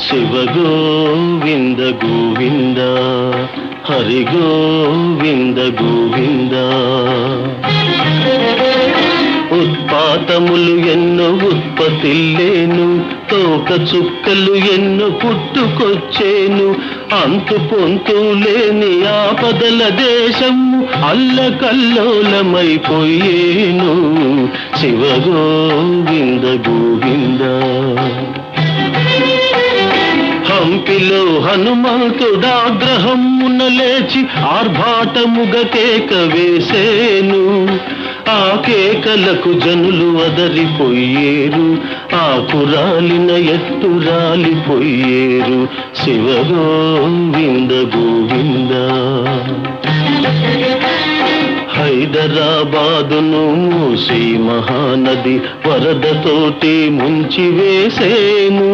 శివ గోవింద గోవింద హరి గోవింద గోవింద. ఉత్పాతములు ఎన్నో ఉత్పత్తిల్లేను, తోక చుక్కలు ఎన్నో పుట్టుకొచ్చేను, అంతు పొంతు లేని ఆపదల దేశము అల్లకల్లోలమైపోయేను. శివ గోవింద గోవింద. హంపిలో హనుమంతుడాగ్రహమున లేచి ఆర్భాటముగ కేక వేసేను, ఆ కేకలకు జనులు అదరిపోయేరు, ఆకురాలిన ఎత్తు రాలిపోయేరు. శివ గోవింద గోవింద. హైదరాబాదును మూసి మహానది వరదతోటి ముంచి వేసేను,